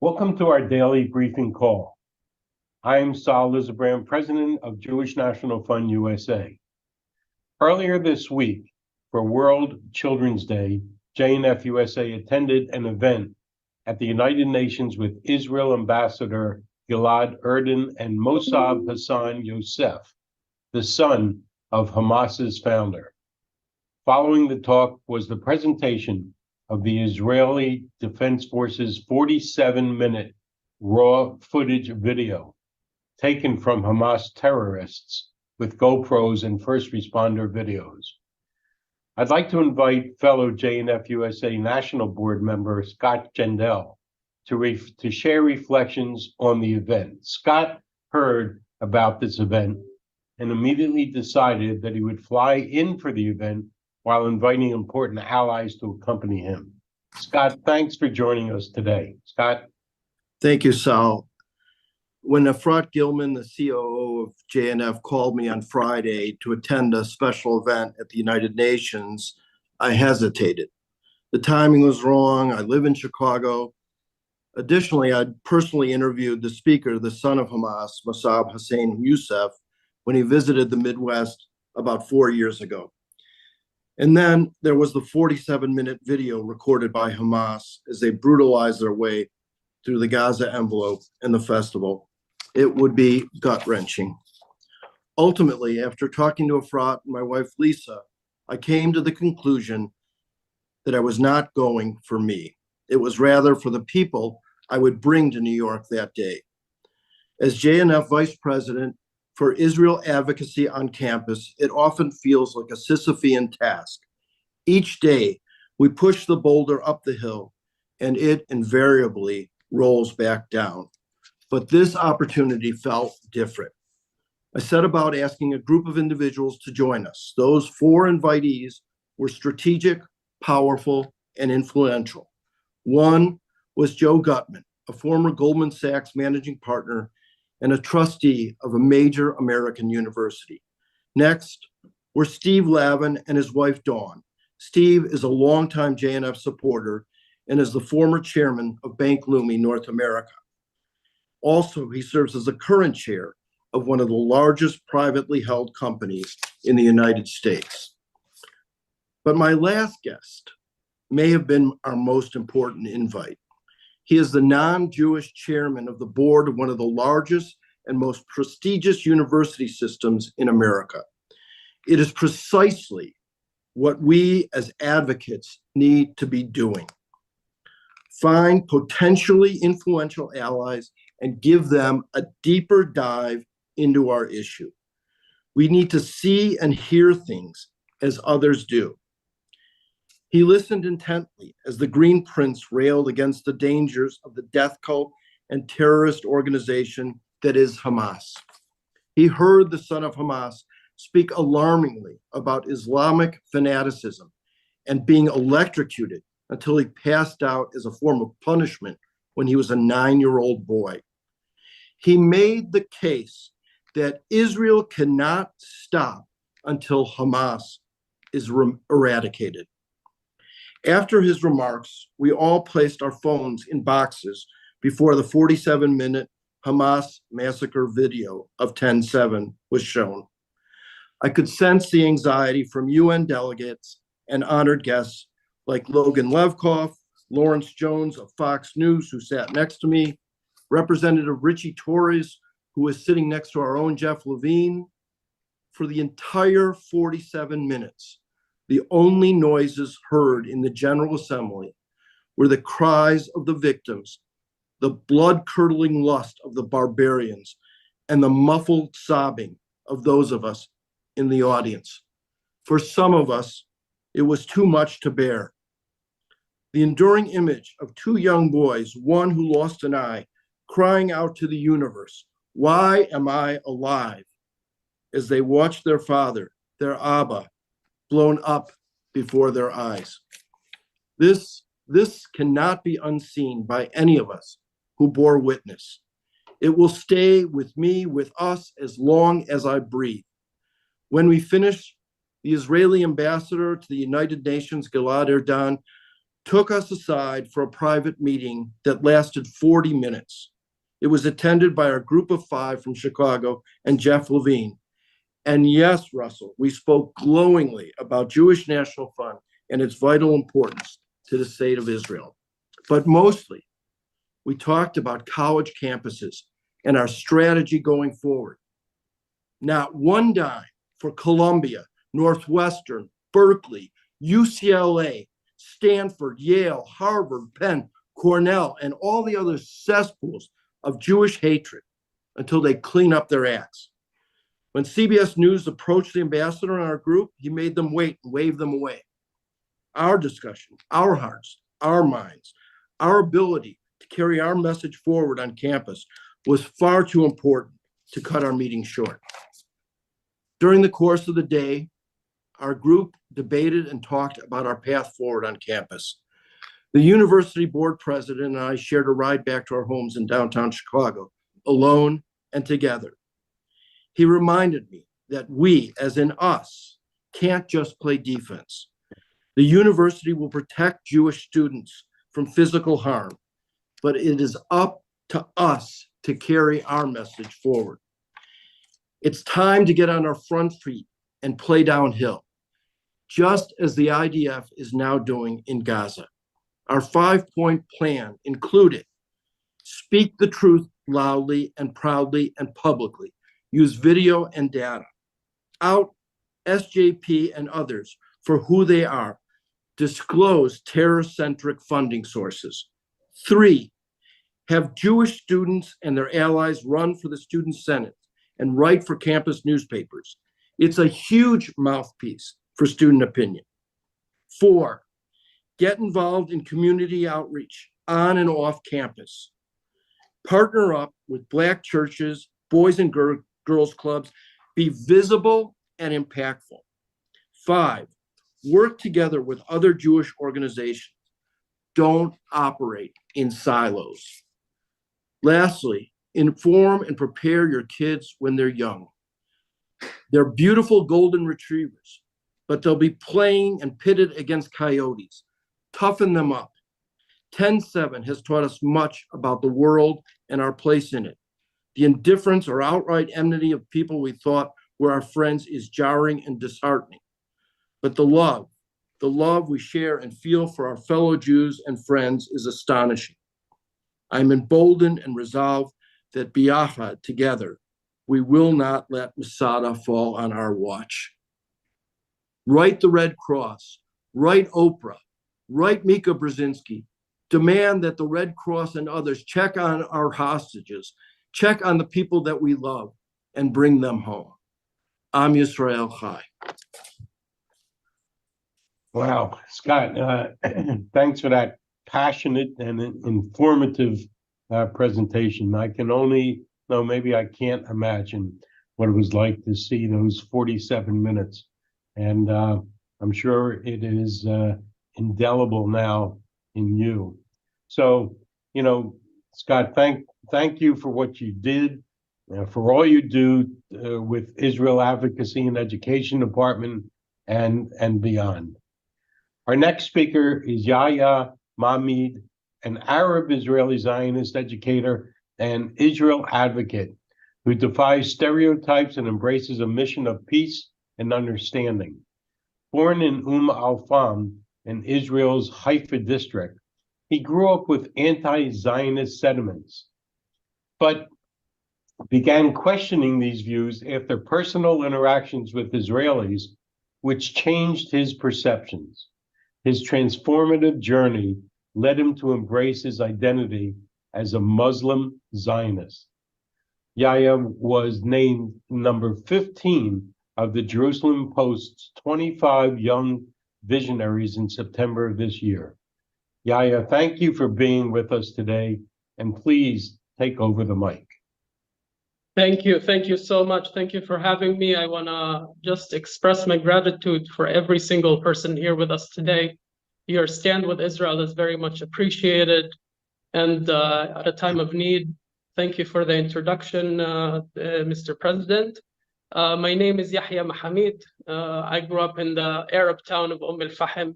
Welcome to our daily briefing call. I am Lizerbram, president of Jewish National Fund USA. Earlier this week, for World Children's Day, JNF-USA attended an event at the United Nations with Israel Ambassador Gilad Erdan and Mossab Hassan Yosef, the son of Hamas's founder. Following the talk was the presentation of the Israeli Defense Forces 47-minute raw footage video taken from Hamas terrorists with GoPros and first responder videos. I'd like to invite fellow JNF-USA National Board member Scott Gendell to share reflections on the event. Scott heard about this event and immediately decided that he would fly in for the event while inviting important allies to accompany him. Scott, thanks for joining us today. Scott? Thank you, Sal. When Efrat Gilman, the COO of JNF, called me on Friday to attend a special event at the United Nations, I hesitated. The timing was wrong. I live in Chicago. Additionally, I'd personally interviewed the speaker, the son of Hamas, Mossab Hassan Yosef, when he visited the Midwest about 4 years ago. And then there was the 47-minute video recorded by Hamas as they brutalized their way through the Gaza envelope and the festival. It would be gut-wrenching. Ultimately, after talking to Efrat and my wife Lisa, I came to the conclusion that I was not going for me. It was rather for the people I would bring to New York that day. As JNF Vice President for Israel advocacy on campus, it often feels like a Sisyphean task. Each day, we push the boulder up the hill, and it invariably rolls back down. But this opportunity felt different. I set about asking a group of individuals to join us. Those 4 invitees were strategic, powerful, and influential. One was Joe Gutman, a former Goldman Sachs managing partner and a trustee of a major American university. Next were Steve Lavin and his wife Dawn. Steve is a longtime JNF supporter and is the former chairman of Bank Leumi North America. Also, he serves as the current chair of one of the largest privately held companies in the United States. But my last guest may have been our most important invite. He is the non-Jewish chairman of the board of one of the largest and most prestigious university systems in America. It is precisely what we as advocates need to be doing. Find potentially influential allies and give them a deeper dive into our issue. We need to see and hear things as others do. He listened intently as the Green Prince railed against the dangers of the death cult and terrorist organization that is Hamas. He heard the son of Hamas speak alarmingly about Islamic fanaticism and being electrocuted until he passed out as a form of punishment when he was a 9-year-old boy. He made the case that Israel cannot stop until Hamas is eradicated. After his remarks, we all placed our phones in boxes before the 47-minute Hamas massacre video of 10/7 was shown. I could sense the anxiety from UN delegates and honored guests like Logan Levkoff, Lawrence Jones of Fox News, who sat next to me, Representative Richie Torres, who was sitting next to our own Jeff Levine. For the entire 47 minutes, the only noises heard in the General Assembly were the cries of the victims, the blood-curdling lust of the barbarians, and the muffled sobbing of those of us in the audience. For some of us, it was too much to bear. The enduring image of 2 young boys, one who lost an eye, crying out to the universe, "Why am I alive?" as they watched their father, their Abba, blown up before their eyes. This cannot be unseen by any of us who bore witness. It will stay with me, with us, as long as I breathe. When we finish, the Israeli ambassador to the United Nations, Gilad Erdan, took us aside for a private meeting that lasted 40 minutes. It was attended by our group of 5 from Chicago and Jeff Levine. And yes, Russell, we spoke glowingly about Jewish National Fund and its vital importance to the state of Israel. But mostly, we talked about college campuses and our strategy going forward. Not one dime for Columbia, Northwestern, Berkeley, UCLA, Stanford, Yale, Harvard, Penn, Cornell, and all the other cesspools of Jewish hatred until they clean up their acts. When CBS News approached the ambassador in our group, he made them wait and waved them away. Our discussion, our hearts, our minds, our ability to carry our message forward on campus was far too important to cut our meeting short. During the course of the day, our group debated and talked about our path forward on campus. The university board president and I shared a ride back to our homes in downtown Chicago, alone and together. He reminded me that we, as in us, can't just play defense. The university will protect Jewish students from physical harm, but it is up to us to carry our message forward. It's time to get on our front feet and play downhill, just as the IDF is now doing in Gaza. Our 5-point plan included: speak the truth loudly and proudly and publicly, use video and data, out SJP and others for who they are, disclose terror-centric funding sources. 3, have Jewish students and their allies run for the Student Senate and write for campus newspapers. It's a huge mouthpiece for student opinion. 4, get involved in community outreach on and off campus. Partner up with Black churches, boys and girls clubs, be visible and impactful. 5, work together with other Jewish organizations. Don't operate in silos. Lastly, inform and prepare your kids when they're young. They're beautiful golden retrievers, but they'll be playing and pitted against coyotes. Toughen them up. 10-7 has taught us much about the world and our place in it. The indifference or outright enmity of people we thought were our friends is jarring and disheartening. But the love we share and feel for our fellow Jews and friends is astonishing. I'm emboldened and resolved that biyachad, together, we will not let Masada fall on our watch. Write the Red Cross, write Oprah, write Mika Brzezinski, demand that the Red Cross and others check on our hostages, check on the people that we love, and bring them home. Am Yisrael Chai. Wow, Scott, thanks for that passionate and informative presentation. I can only, no, maybe I can't imagine what it was like to see those 47 minutes. And I'm sure it is indelible now in you. So, Scott, thank you for what you did, for all you do with Israel Advocacy and Education Department and beyond. Our next speaker is Yahya Mahamid, an Arab Israeli Zionist educator and Israel advocate who defies stereotypes and embraces a mission of peace and understanding. Born in Al-Fam in Israel's Haifa district, he grew up with anti-Zionist sentiments, but began questioning these views after personal interactions with Israelis, which changed his perceptions. His transformative journey led him to embrace his identity as a Muslim Zionist. Yahya was named number 15 of the Jerusalem Post's 25 Young Visionaries in September of this year. Yahya, thank you for being with us today, and please take over the mic. Thank you so much. Thank you for having me. I want to just express my gratitude for every single person here with us today. Your stand with Israel is very much appreciated. And at a time of need, thank you for the introduction, Mr. President. My name is Yahya Mahamid. I grew up in the Arab town of Al-Fahim.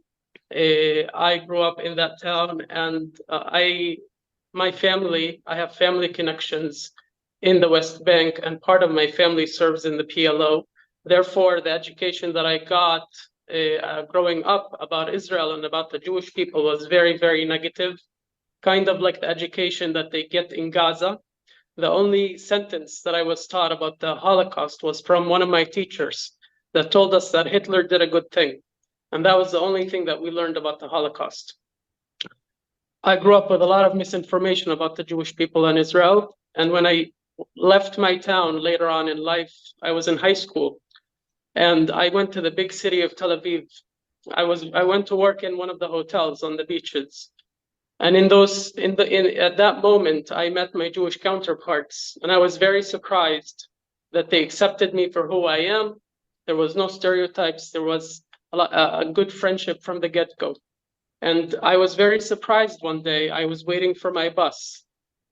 I grew up in that town, and I have family connections in the West Bank, and part of my family serves in the PLO. Therefore, the education that I got growing up about Israel and about the Jewish people was very, very negative, kind of like the education that they get in Gaza. The only sentence that I was taught about the Holocaust was from one of my teachers that told us that Hitler did a good thing. And that was the only thing that we learned about the Holocaust. I grew up with a lot of misinformation about the Jewish people in Israel. And when I left my town later on in life, I was in high school, and I went to the big city of Tel Aviv. I went to work in one of the hotels on the beaches. And at that moment, I met my Jewish counterparts, and I was very surprised that they accepted me for who I am. There was no stereotypes. There was a good friendship from the get-go. And I was very surprised one day. I was waiting for my bus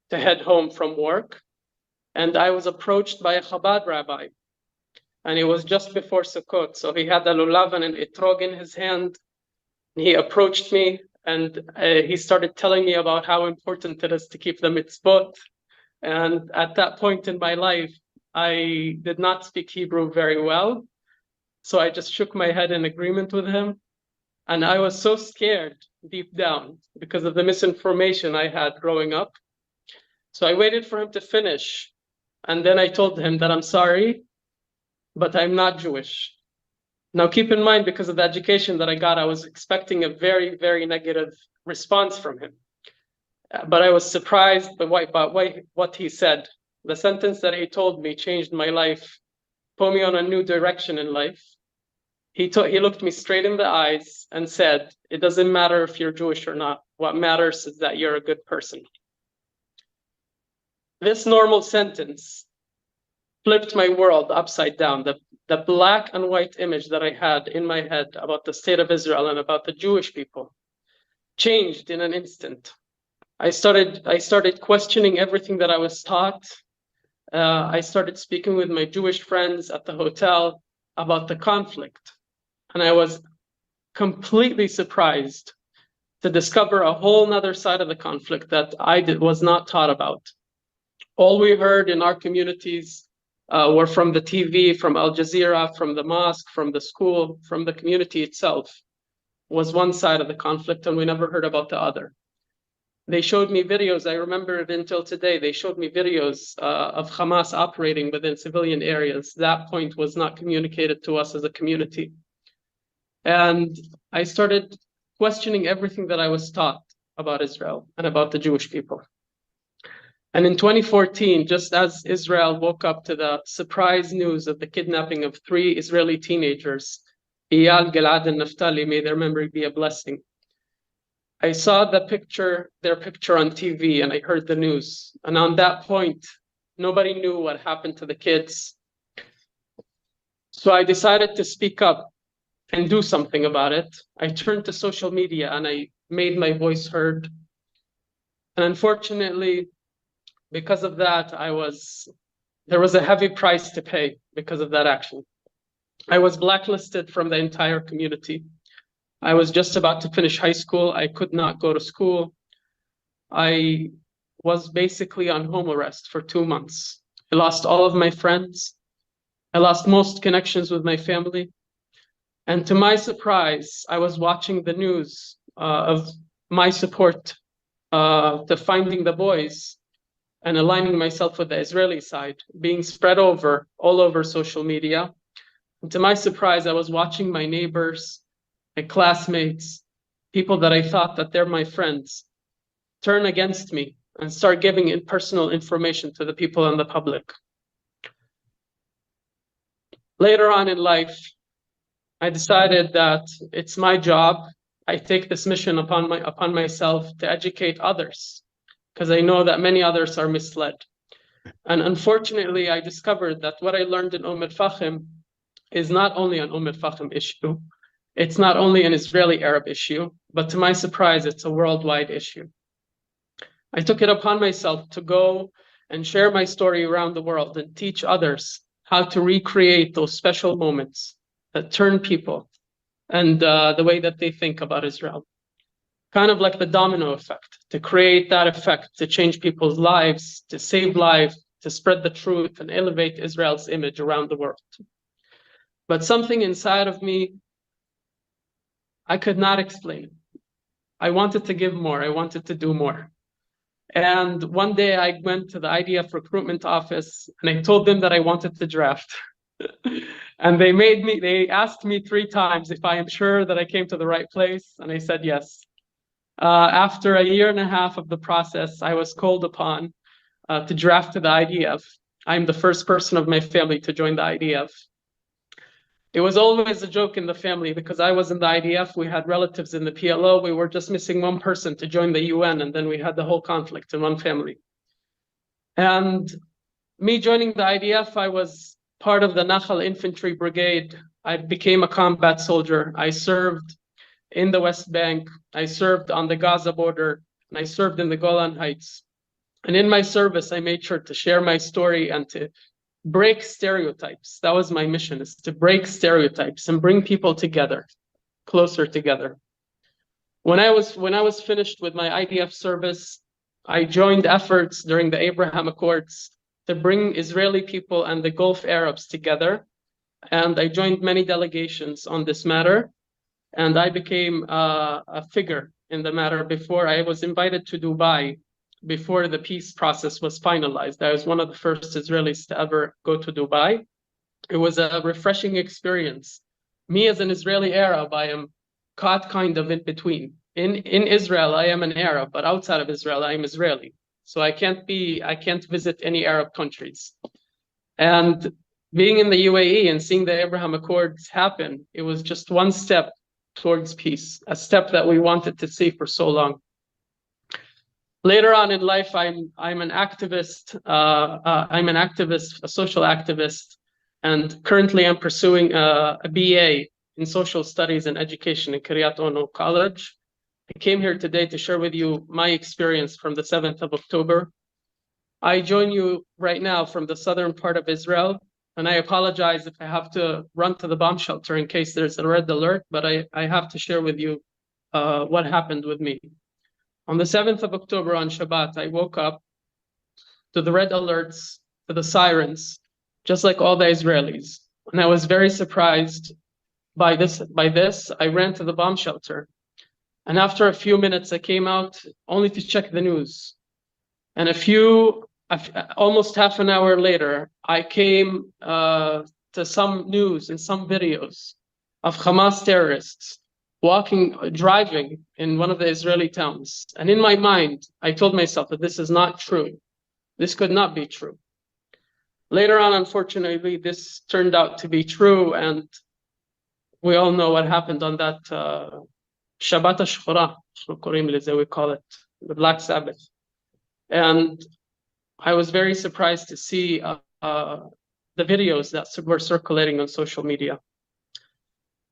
to head home from work, and I was approached by a Chabad rabbi. And it was just before Sukkot, so he had a lulav and an etrog in his hand. He approached me, and he started telling me about how important it is to keep the mitzvot. And at that point in my life, I did not speak Hebrew very well. So I just shook my head in agreement with him. And I was so scared deep down because of the misinformation I had growing up. So I waited for him to finish. And then I told him that I'm sorry, but I'm not Jewish. Now, keep in mind, because of the education that I got, I was expecting a very, very negative response from him. But I was surprised by what he said. The sentence that he told me changed my life, put me on a new direction in life. He looked me straight in the eyes and said, it doesn't matter if you're Jewish or not. What matters is that you're a good person. This normal sentence flipped my world upside down. The black and white image that I had in my head about the state of Israel and about the Jewish people changed in an instant. I started questioning everything that I was taught. I started speaking with my Jewish friends at the hotel about the conflict. And I was completely surprised to discover a whole nother side of the conflict that I was not taught about. All we heard in our communities were from the TV, from Al Jazeera, from the mosque, from the school, from the community itself, was one side of the conflict, and we never heard about the other. They showed me videos, I remember it until today, they showed me videos of Hamas operating within civilian areas. That point was not communicated to us as a community. And I started questioning everything that I was taught about Israel and about the Jewish people. And in 2014, just as Israel woke up to the surprise news of the kidnapping of 3 Israeli teenagers, Eyal, Gilad, and Naftali, may their memory be a blessing, I saw their picture on TV, and I heard the news. And on that point, nobody knew what happened to the kids. So I decided to speak up and do something about it. I turned to social media and I made my voice heard. And unfortunately, because of that, there was a heavy price to pay because of that action. I was blacklisted from the entire community. I was just about to finish high school. I could not go to school. I was basically on home arrest for 2 months. I lost all of my friends. I lost most connections with my family. And to my surprise, I was watching the news of my support to finding the boys and aligning myself with the Israeli side being spread all over social media. And to my surprise, I was watching my neighbors, my classmates, people that I thought that they're my friends, turn against me and start giving personal information to the people in the public. Later on in life, I decided that it's my job. I take this mission upon myself to educate others, because I know that many others are misled. And unfortunately, I discovered that what I learned in Fahim is not only an Fahim issue. It's not only an Israeli Arab issue, but to my surprise, it's a worldwide issue. I took it upon myself to go and share my story around the world and teach others how to recreate those special moments that turn people and the way that they think about Israel. Kind of like the domino effect, to create that effect, to change people's lives, to save lives, to spread the truth and elevate Israel's image around the world. But something inside of me, I could not explain. I wanted to give more. I wanted to do more. And one day I went to the IDF recruitment office and I told them that I wanted to draft. And they asked me 3 times if I am sure that I came to the right place. And I said yes. After a year and a half of the process, I was called upon to draft to the IDF. I'm the first person of my family to join the IDF. It was always a joke in the family because I was in the IDF. We had relatives in the PLO. We were just missing one person to join the UN, and then we had the whole conflict in one family. And me joining the IDF, I was part of the Nachal Infantry Brigade. I became a combat soldier. I served in the West Bank. I served on the Gaza border, and I served in the Golan Heights. And in my service, I made sure to share my story and to break stereotypes. That was my mission, is to break stereotypes and bring people together, closer together. When I was finished with my IDF service, I joined efforts during the Abraham Accords to bring Israeli people and the Gulf Arabs together. And I joined many delegations on this matter. And I became a figure in the matter before I was invited to Dubai. Before the peace process was finalized, I was one of the first Israelis to ever go to Dubai. It was a refreshing experience. Me as an Israeli Arab, I am caught kind of in between. In Israel, I am an Arab, but outside of Israel, I am Israeli. So I can't visit any Arab countries. And being in the UAE and seeing the Abraham Accords happen, it was just one step towards peace, a step that we wanted to see for so long. Later on in life, I'm an activist. I'm an activist, a social activist, and currently I'm pursuing a BA in social studies and education in Kiryat Ono College. I came here today to share with you my experience from the 7th of October. I join you right now from the southern part of Israel, and I apologize if I have to run to the bomb shelter in case there's a red alert, but I have to share with you what happened with me. On the 7th of October on Shabbat, I woke up to the red alerts, to the sirens, just like all the Israelis. And I was very surprised by this. I ran to the bomb shelter. And after a few minutes, I came out only to check the news. And almost half an hour later, I came to some news and some videos of Hamas terrorists driving in one of the Israeli towns. And in my mind, I told myself that this is not true. This could not be true. Later on, unfortunately, this turned out to be true. And we all know what happened on that Shabbat HaShchora, we call it, the Black Sabbath. And I was very surprised to see the videos that were circulating on social media.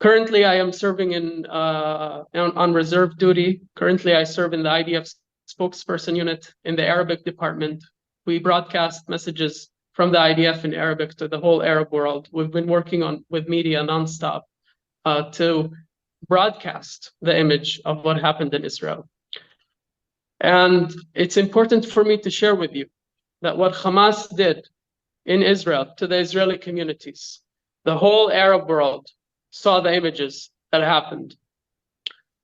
Currently, I am serving on reserve duty. Currently, I serve in the IDF spokesperson unit in the Arabic department. We broadcast messages from the IDF in Arabic to the whole Arab world. We've been working with media nonstop to broadcast the image of what happened in Israel. And it's important for me to share with you that what Hamas did in Israel to the Israeli communities, the whole Arab world saw the images that happened.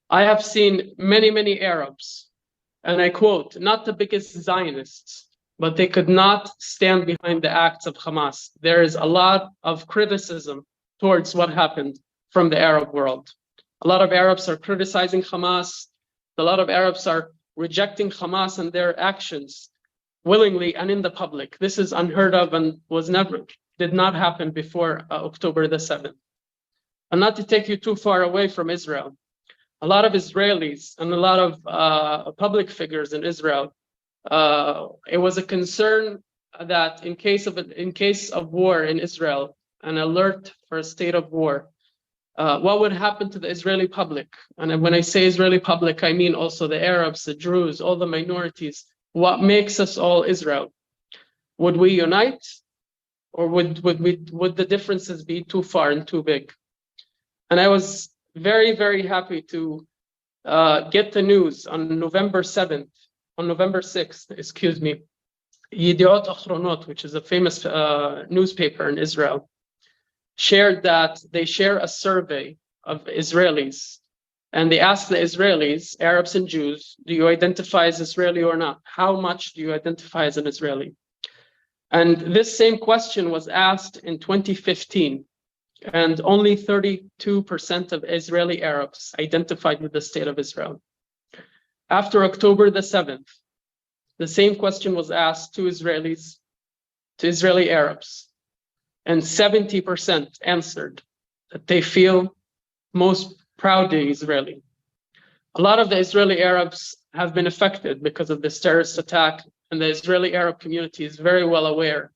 I have seen many, many Arabs, and I quote, not the biggest Zionists, but they could not stand behind the acts of Hamas. There is a lot of criticism towards what happened from the Arab world. A lot of Arabs are criticizing Hamas. A lot of Arabs are rejecting Hamas and their actions willingly and in the public. This is unheard of and did not happen before October the 7th. And not to take you too far away from Israel, a lot of Israelis and a lot of public figures in Israel, it was a concern that in case of war in Israel, an alert for a state of war, what would happen to the Israeli public? And when I say Israeli public, I mean also the Arabs, the Druze, all the minorities. What makes us all Israel? Would we unite, or would the differences be too far and too big? And I was very, very happy to get the news on November 6th, excuse me, Yediot Achronot, which is a famous newspaper in Israel, shared that they share a survey of Israelis. And they asked the Israelis, Arabs and Jews, do you identify as Israeli or not? How much do you identify as an Israeli? And this same question was asked in 2015. And only 32% of Israeli Arabs identified with the state of Israel. After October the 7th, the same question was asked to Israelis, to Israeli Arabs, and 70% answered that they feel most proudly Israeli. A lot of the Israeli Arabs have been affected because of this terrorist attack, and the Israeli Arab community is very well aware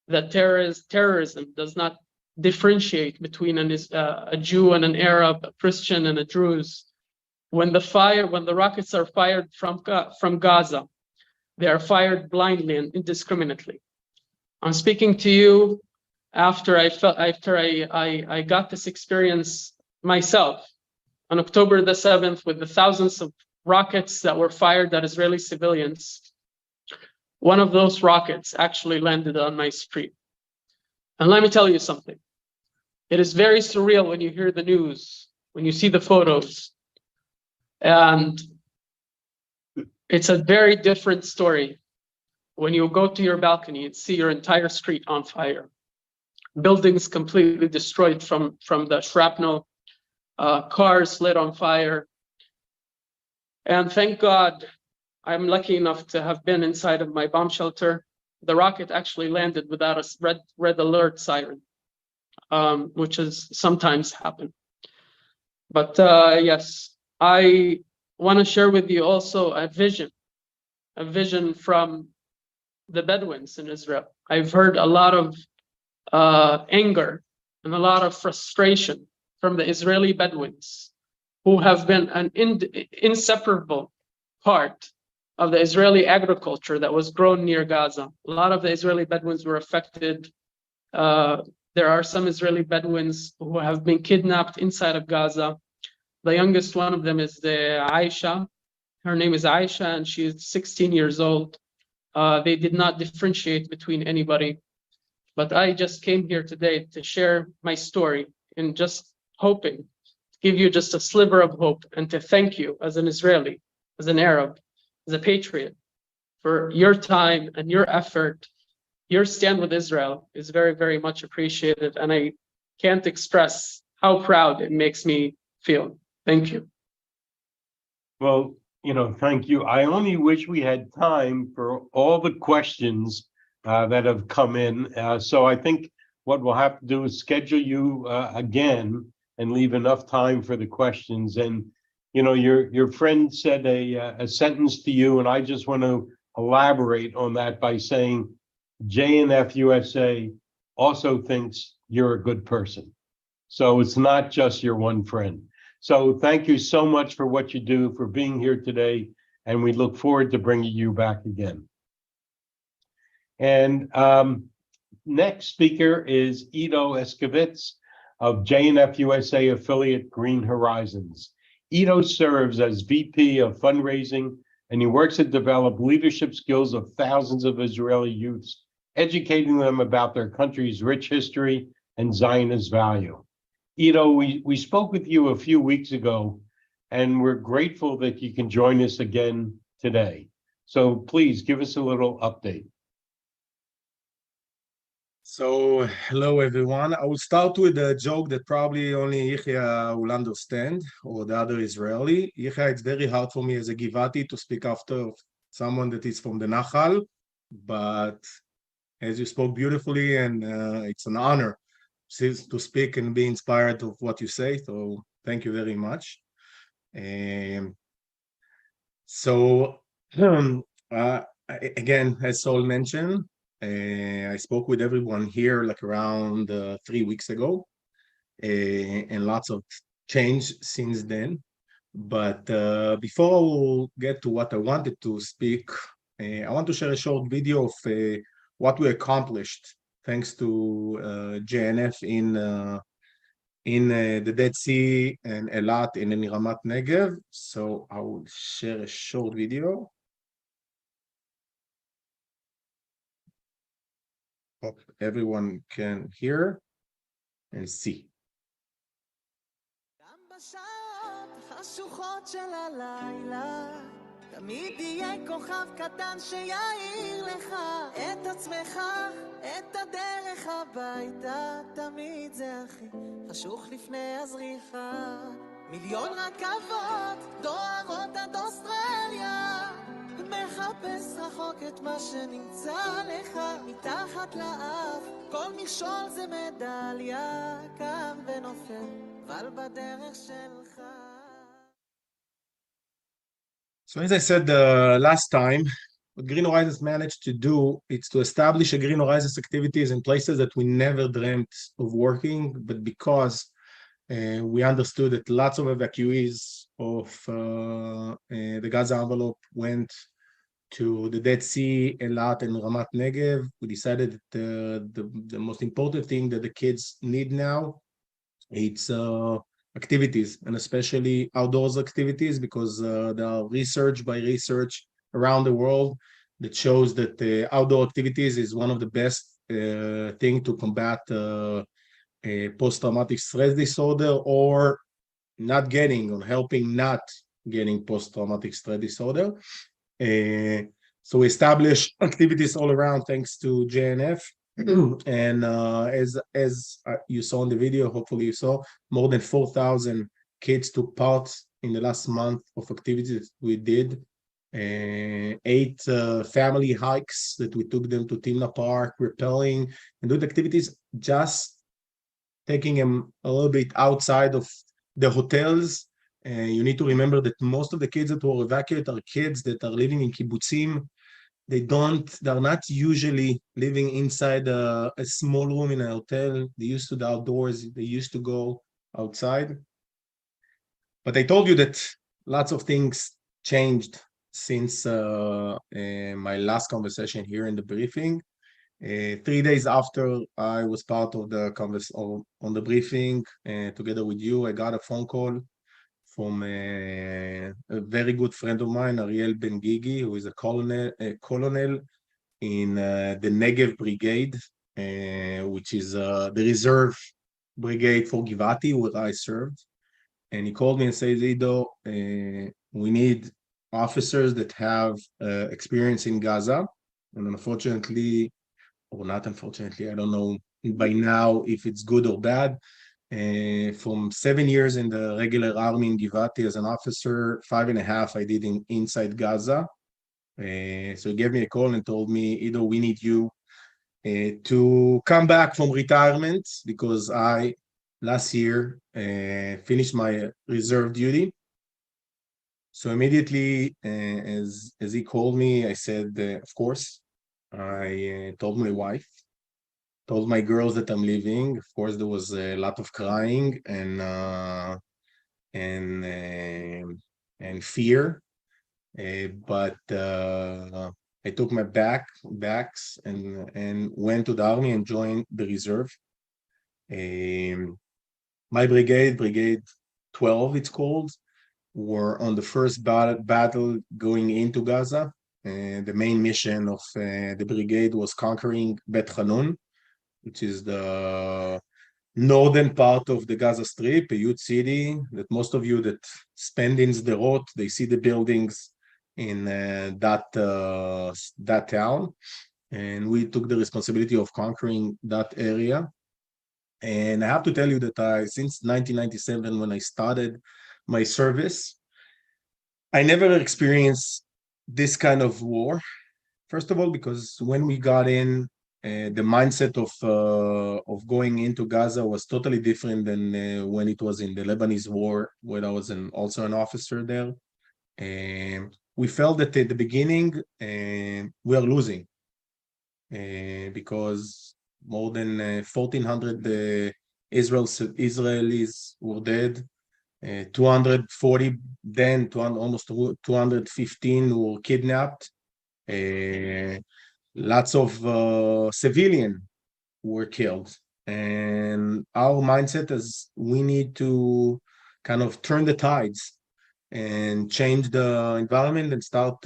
that terrorism does not differentiate between a Jew and an Arab, a Christian and a Druze. When the rockets are fired from Gaza, they are fired blindly and indiscriminately. I'm speaking to you after I got this experience myself on October the 7th with the thousands of rockets that were fired at Israeli civilians. One of those rockets actually landed on my street. And let me tell you something. It is very surreal when you hear the news, when you see the photos. And it's a very different story when you go to your balcony and see your entire street on fire. Buildings completely destroyed from the shrapnel, cars lit on fire. And thank God, I'm lucky enough to have been inside of my bomb shelter. The rocket actually landed without a red alert siren, which is sometimes happen. But yes, I want to share with you also a vision from the Bedouins in Israel. I've heard a lot of anger and a lot of frustration from the Israeli Bedouins, who have been an inseparable part of the Israeli agriculture that was grown near Gaza. A lot of the Israeli Bedouins were affected. There are some Israeli Bedouins who have been kidnapped inside of Gaza. The youngest one of them is Aisha. Her name is Aisha, and she is 16 years old. They did not differentiate between anybody. But I just came here today to share my story and just hoping to give you just a sliver of hope and to thank you as an Israeli, as an Arab, as a patriot, for your time and your effort. Your stand with Israel is very, very much appreciated, and I can't express how proud it makes me feel. Thank you. Well, thank you. I only wish we had time for all the questions that have come in. So I think what we'll have to do is schedule you again and leave enough time for the questions. And your friend said a sentence to you, and I just want to elaborate on that by saying JNF-USA also thinks you're a good person. So it's not just your one friend. So thank you so much for what you do, for being here today, and we look forward to bringing you back again. And next speaker is Eskow of JNF-USA affiliate Green Horizons. Edo serves as VP of fundraising, and he works to develop leadership skills of thousands of Israeli youths, educating them about their country's rich history and Zionist value. Edo, we spoke with you a few weeks ago, and we're grateful that you can join us again today. So please give us a little update. So, hello everyone. I will start with a joke that probably only Yahya will understand, or the other Israeli. Yahya, it's very hard for me as a Givati to speak after someone that is from the Nachal, but as you spoke beautifully, and it's an honor to speak and be inspired of what you say, so thank you very much. Again, as Saul mentioned, I spoke with everyone here like around 3 weeks ago, and lots of change since then. But before I will get to what I wanted to speak, I want to share a short video of what we accomplished thanks to JNF in the Dead Sea and Elat and in Ramat Negev. So I will share a short video. Hope everyone can hear and see. חשוכות של הלילה תמיד יהיה כוכב קטן שיעיר לך את עצמך, את הדרך הביתה תמיד זה הכי חשוך לפני הזריחה מיליון רכבות דוהרות עד אוסטרליה מחפש רחוק את מה שנמצא לך מתחת לאף כל מכשול זה מדליה קם ונופל אבל בדרך שלך. So as I said last time, what Green Horizons managed to do is to establish a Green Horizons activities in places that we never dreamt of working, but because we understood that lots of evacuees of the Gaza envelope went to the Dead Sea, Elat, and Ramat Negev, we decided that the most important thing that the kids need now, it's activities, and especially outdoors activities, because there are research around the world that shows that outdoor activities is one of the best thing to combat post-traumatic stress disorder or helping not getting post-traumatic stress disorder. So we established activities all around thanks to JNF. And as you saw in the video, hopefully you saw, more than 4,000 kids took part in the last month of activities we did. 8 family hikes that we took them to Timna Park, rappelling, and doing activities, just taking them a little bit outside of the hotels. You need to remember that most of the kids that were evacuated are kids that are living in kibbutzim. They're not usually living inside a small room in a hotel. They're used to the outdoors. They used to go outside. But I told you that lots of things changed since my last conversation here in the briefing. 3 days after I was part of the on the briefing together with you, I got a phone call from a very good friend of mine, Ariel Ben Gigi, who is a colonel in the Negev Brigade, which is the reserve brigade for Givati, where I served. And he called me and said, Ido, we need officers that have experience in Gaza. And unfortunately, or not unfortunately, I don't know by now if it's good or bad. From 7 years in the regular army in Givati as an officer, 5.5 I did inside Gaza. So he gave me a call and told me, Ido, we need you to come back from retirement because I last year finished my reserve duty. So immediately, as he called me, I said, of course. I told my wife, told my girls that I'm leaving. Of course, there was a lot of crying and fear, but I took my bags and went to the army and joined the reserve. My brigade 12, it's called, were on the first battle going into Gaza. The main mission of the brigade was conquering Bet Hanun, which is the northern part of the Gaza Strip, a huge city that most of you that spend in Sderot, they see the buildings in that town. And we took the responsibility of conquering that area. And I have to tell you that since 1997, when I started my service, I never experienced this kind of war. First of all, because when we got in, the mindset of going into Gaza was totally different than when it was in the Lebanese war, when I was also an officer there. We felt that at the beginning we are losing because more than 1,400 Israelis were dead. 240 then almost 215 were kidnapped. Lots of civilians were killed. And our mindset is we need to kind of turn the tides and change the environment and start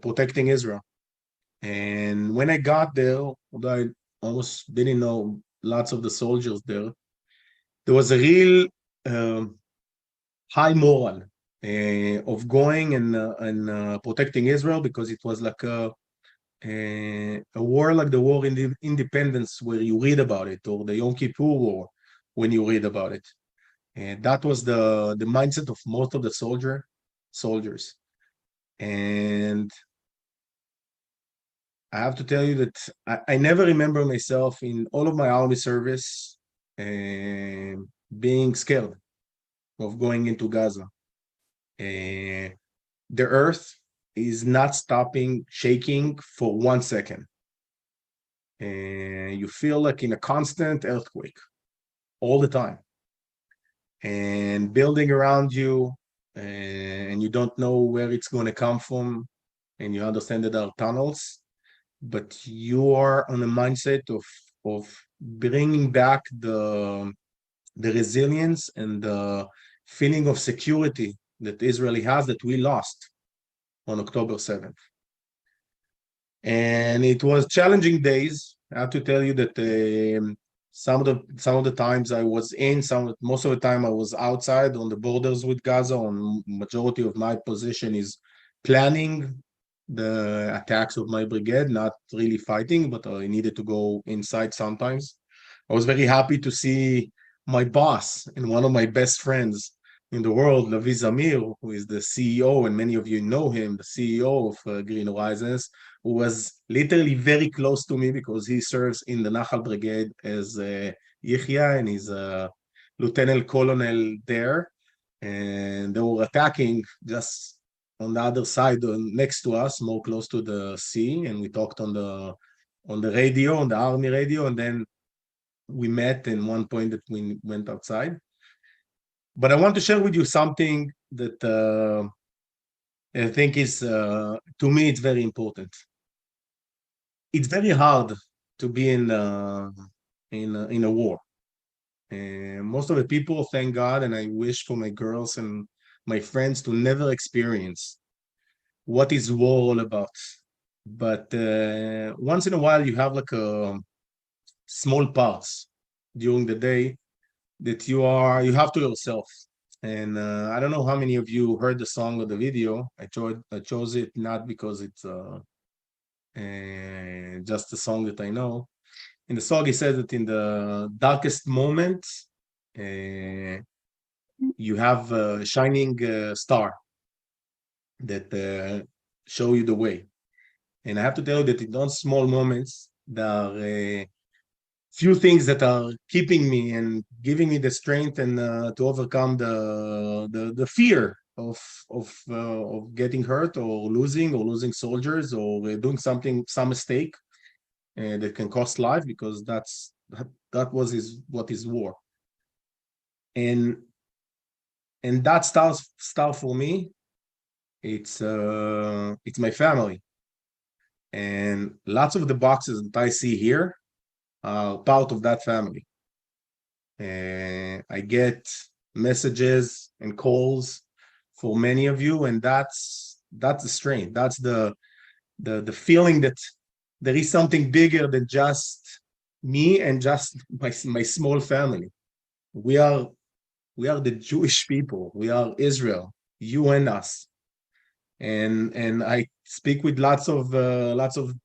protecting Israel. And when I got there, although I almost didn't know lots of the soldiers there, there was a real high moral of going and protecting Israel, because it was like a war like the war in the independence where you read about it, or the Yom Kippur War when you read about it. And that was the mindset of most of the soldiers. And I have to tell you that I never remember myself in all of my army service being scared of going into Gaza. The earth is not stopping shaking for 1 second. You feel like in a constant earthquake all the time. And building around you, and you don't know where it's going to come from, and you understand that there are tunnels, but you are on a mindset of bringing back the resilience and the feeling of security that Israel has that we lost on October 7th. And it was challenging days. I have to tell you that some of the times I was in, most of the time I was outside on the borders with Gaza. On majority of my position is planning the attacks of my brigade, not really fighting, but I needed to go inside sometimes. I was very happy to see my boss and one of my best friends in the world, Rabbi Zamir, who is the CEO, and many of you know him, the CEO of Green Horizons, who was literally very close to me because he serves in the Nahal Brigade as Yahya, and he's a lieutenant colonel there. And they were attacking just on the other side, next to us, more close to the sea. And we talked on the radio, on the army radio, and then we met in one point that we went outside. But I want to share with you something that I think is, to me, it's very important. It's very hard to be in a war. And most of the people, thank God, and I wish for my girls and my friends to never experience what is war all about. But once in a while, you have like a small parts during the day that you have to yourself. And I don't know how many of you heard the song or the video. I chose it not because it's just a song that I know. In the song, he says that in the darkest moments, you have a shining star that show you the way. And I have to tell you that in those small moments, there are few things that are keeping me and giving me the strength and to overcome the fear of getting hurt or losing soldiers or doing some mistake that can cost life, because that was what is war. And that star for me, it's my family, and lots of the boxes that I see here are part of that family. I get messages and calls for many of you, and that's the strength. That's the feeling that there is something bigger than just me and just my small family. We are the Jewish people. We are Israel, you and us. And I speak with lots of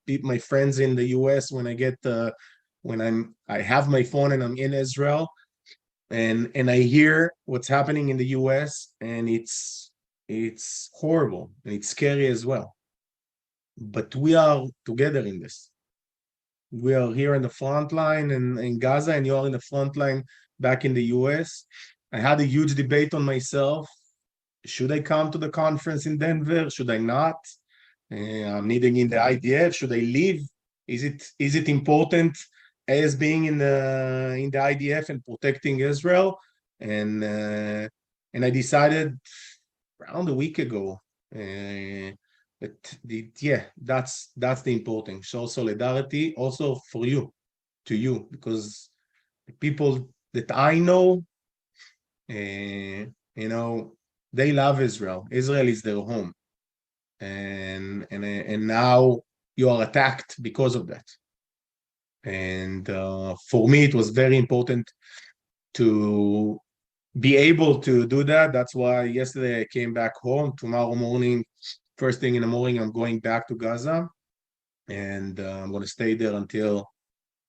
people, my friends in the US, when I get I have my phone and I'm in Israel, and I hear what's happening in the US, and it's horrible and it's scary as well. But we are together in this. We are here in the front line in Gaza, and you're in the front line back in the US. I had a huge debate on myself. Should I come to the conference in Denver? Should I not? I'm needing in the IDF. Should I leave? Is it important as being in the IDF and protecting Israel? And I decided around a week ago that that's the important. Show solidarity also for you. to you, because the people that I know, they love Israel. Israel is their home, and now you are attacked because of that. And for me, it was very important to be able to do that. That's why yesterday I came back home. Tomorrow morning, first thing in the morning, I'm going back to Gaza, and I'm going to stay there until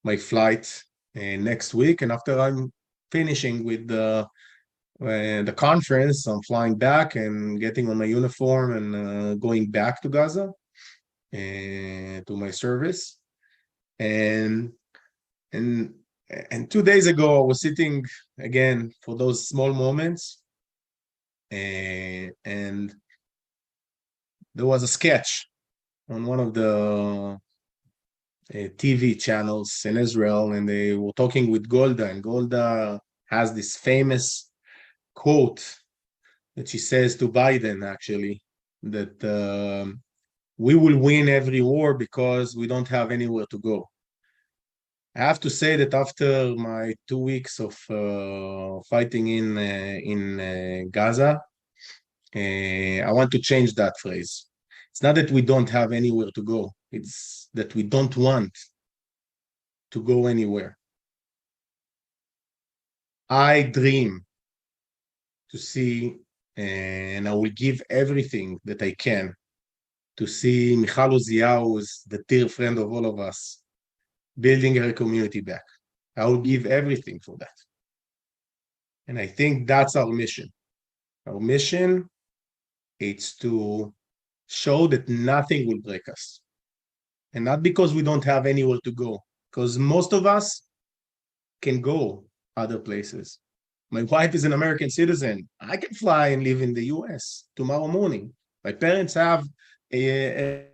my flight next week. And after I'm finishing with the conference, I'm flying back and getting on my uniform and going back to Gaza to my service. And 2 days ago, I was sitting again for those small moments, and there was a sketch on one of the TV channels in Israel, and they were talking with Golda, and Golda has this famous quote that she says to Biden, actually, that we will win every war because we don't have anywhere to go. I have to say that after my 2 weeks of fighting in Gaza, I want to change that phrase. It's not that we don't have anywhere to go. It's that we don't want to go anywhere. I dream to see, and I will give everything that I can to see Michal Uziyahu, who's the dear friend of all of us, building her community back. I will give everything for that. And I think that's our mission. Our mission is to show that nothing will break us. And not because we don't have anywhere to go, because most of us can go other places. My wife is an American citizen. I can fly and live in the US tomorrow morning. My parents have a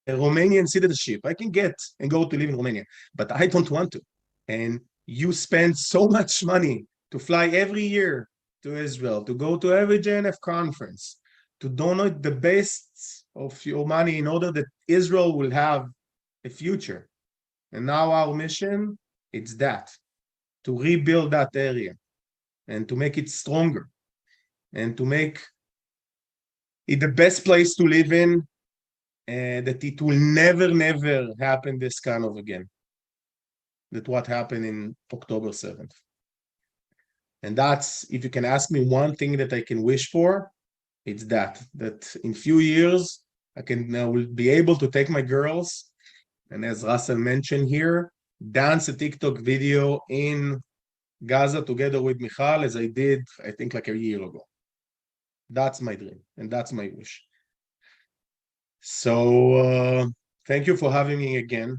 Romanian citizenship. I can get and go to live in Romania, but I don't want to. And you spend so much money to fly every year to Israel, to go to every JNF conference, to donate the best of your money in order that Israel will have a future. And now our mission, it's that, to rebuild that area and to make it stronger and to make it the best place to live in, and that it will never, never happen this kind of again. That what happened in October 7th. And that's, if you can ask me one thing that I can wish for, it's that in few years, I will be able to take my girls, and as Russell mentioned here, dance a TikTok video in Gaza together with Michal, as I did, I think, like a year ago. That's my dream, and that's my wish. So thank you for having me again.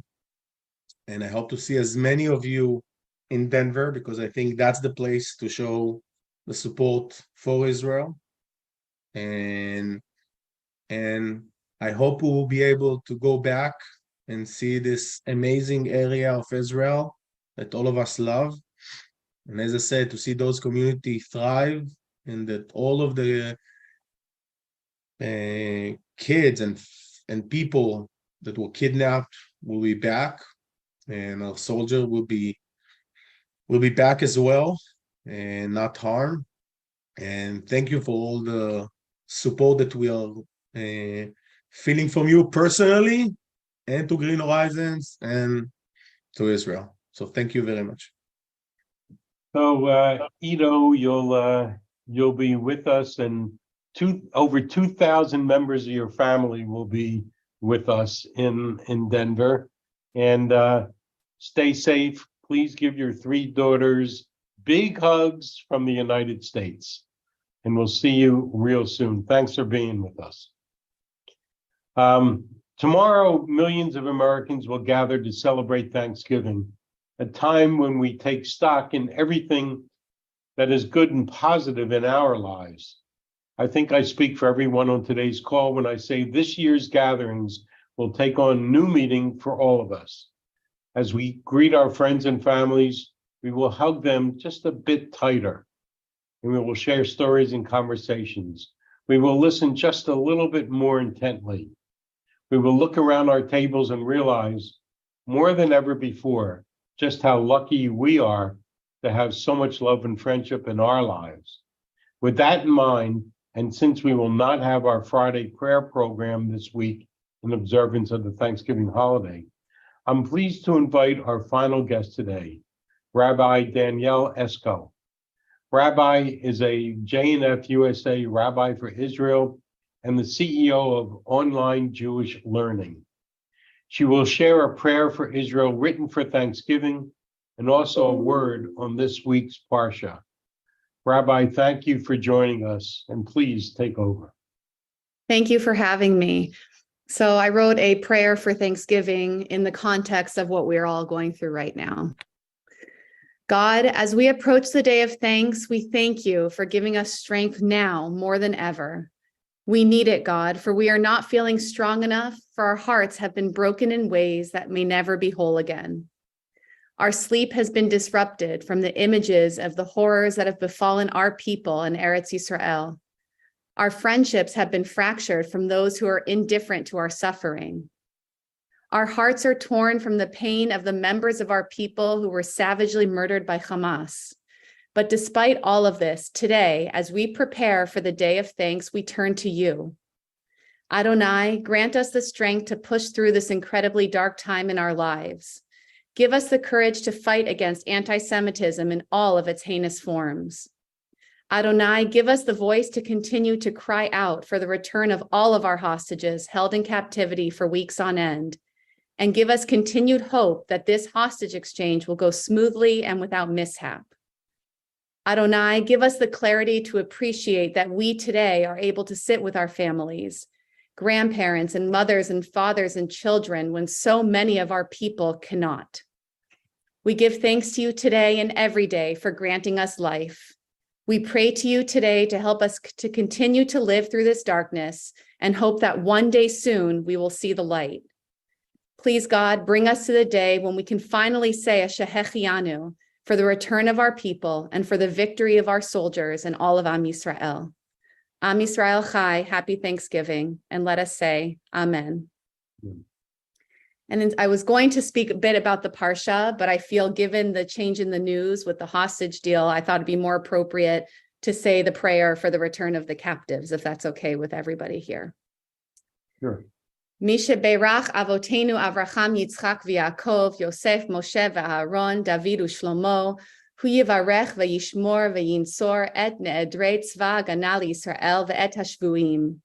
And I hope to see as many of you in Denver, because I think that's the place to show the support for Israel. And I hope we will be able to go back and see this amazing area of Israel that all of us love. And as I said, to see those communities thrive, and that all of the kids and people that were kidnapped will be back, and our soldier will be back as well, and not harmed. And thank you for all the support that we are feeling from you personally, and to Green Horizons and to Israel. So thank you very much. So Ido, you'll be with us, and over 2,000 members of your family will be with us in Denver. And stay safe. Please give your 3 daughters big hugs from the United States. And we'll see you real soon. Thanks for being with us. Tomorrow, millions of Americans will gather to celebrate Thanksgiving, a time when we take stock in everything that is good and positive in our lives. I think I speak for everyone on today's call when I say this year's gatherings will take on new meaning for all of us. As we greet our friends and families, we will hug them just a bit tighter, and we will share stories and conversations. We will listen just a little bit more intently. We will look around our tables and realize more than ever before just how lucky we are to have so much love and friendship in our lives. With that in mind, and since we will not have our Friday prayer program this week in observance of the Thanksgiving holiday, I'm pleased to invite our final guest today, Rabbi Danielle Eskow. Rabbi is a JNF-USA rabbi for Israel and the CEO of Online Jewish Learning. She will share a prayer for Israel written for Thanksgiving and also a word on this week's Parsha. Rabbi, thank you for joining us, and please take over. Thank you for having me. So I wrote a prayer for Thanksgiving in the context of what we're all going through right now. God, as we approach the day of thanks, we thank you for giving us strength now more than ever. We need it, God, for we are not feeling strong enough, for our hearts have been broken in ways that may never be whole again. Our sleep has been disrupted from the images of the horrors that have befallen our people in Eretz Yisrael. Our friendships have been fractured from those who are indifferent to our suffering. Our hearts are torn from the pain of the members of our people who were savagely murdered by Hamas. But despite all of this, today, as we prepare for the day of thanks, we turn to you. Adonai, grant us the strength to push through this incredibly dark time in our lives. Give us the courage to fight against anti-Semitism in all of its heinous forms. Adonai, give us the voice to continue to cry out for the return of all of our hostages held in captivity for weeks on end, and give us continued hope that this hostage exchange will go smoothly and without mishap. Adonai, give us the clarity to appreciate that we today are able to sit with our families, grandparents and mothers and fathers and children when so many of our people cannot. We give thanks to you today and every day for granting us life. We pray to you today to help us to continue to live through this darkness and hope that one day soon we will see the light. Please, God, bring us to the day when we can finally say a Shehechianu for the return of our people and for the victory of our soldiers and all of Am Yisrael. Am Yisrael Chai, happy Thanksgiving, and let us say Amen. And then I was going to speak a bit about the Parsha, but I feel given the change in the news with the hostage deal, I thought it'd be more appropriate to say the prayer for the return of the captives, if that's okay with everybody here. Sure. Misha Beirach Avotenu Avraham Yitzchak v'Yaakov Yosef Moshe v'Aaron David u'Shlomo Hu Yivarech v'Yishmor v'Yinsor et ne'edrei tzva hagana Yisrael ve'et hashvuim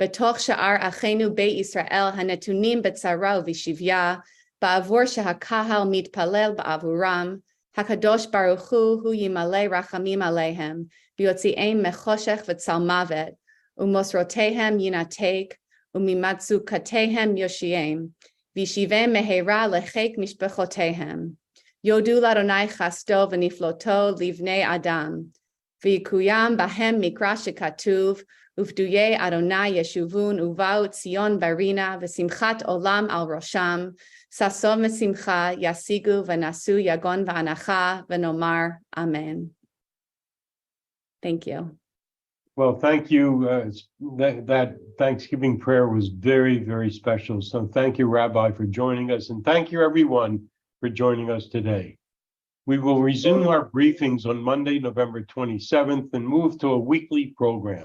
Betoch sha'ar achenu Beit Yisrael hanetunim betzara u'v'shivya ba'avur shehakahal mitpalel ba'avuram Hakadosh Baruch Hu Yimalei rachamim alehem v'yotzi'em mechoshech v'tzalmavet u'mosrotehem yinatek umimatzukatehem yoshiem, v'shivem mehera lechek mishpechotehem. Yodu l'Adonai chasto v'nifloto livnei Adam, v'yikuyam bahem mikra shekatuv, uvduye Adonai yeshuvun uvau Tzion barina v'simchat olam al rosham, sasom v'simcha yasigu v'nasu yagon v'anacha v'nomar Amen. Thank you. Well, thank you. That Thanksgiving prayer was very, very special. So thank you, Rabbi, for joining us. And thank you, everyone, for joining us today. We will resume our briefings on Monday, November 27th, and move to a weekly program.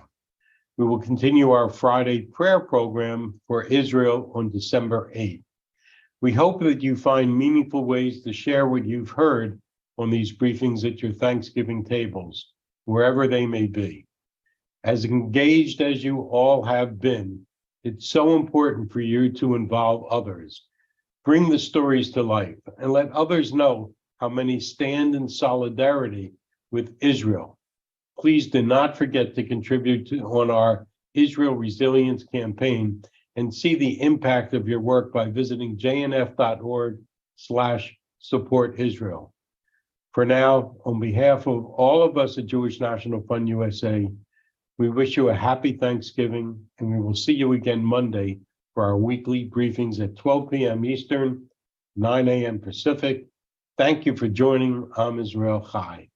We will continue our Friday prayer program for Israel on December 8th. We hope that you find meaningful ways to share what you've heard on these briefings at your Thanksgiving tables, wherever they may be. As engaged as you all have been, it's so important for you to involve others. Bring the stories to life and let others know how many stand in solidarity with Israel. Please do not forget to contribute on our Israel Resilience campaign and see the impact of your work by visiting jnf.org/support Israel. For now, on behalf of all of us at Jewish National Fund USA, we wish you a happy Thanksgiving, and we will see you again Monday for our weekly briefings at 12 p.m. Eastern, 9 a.m. Pacific. Thank you for joining Am Yisrael Chai.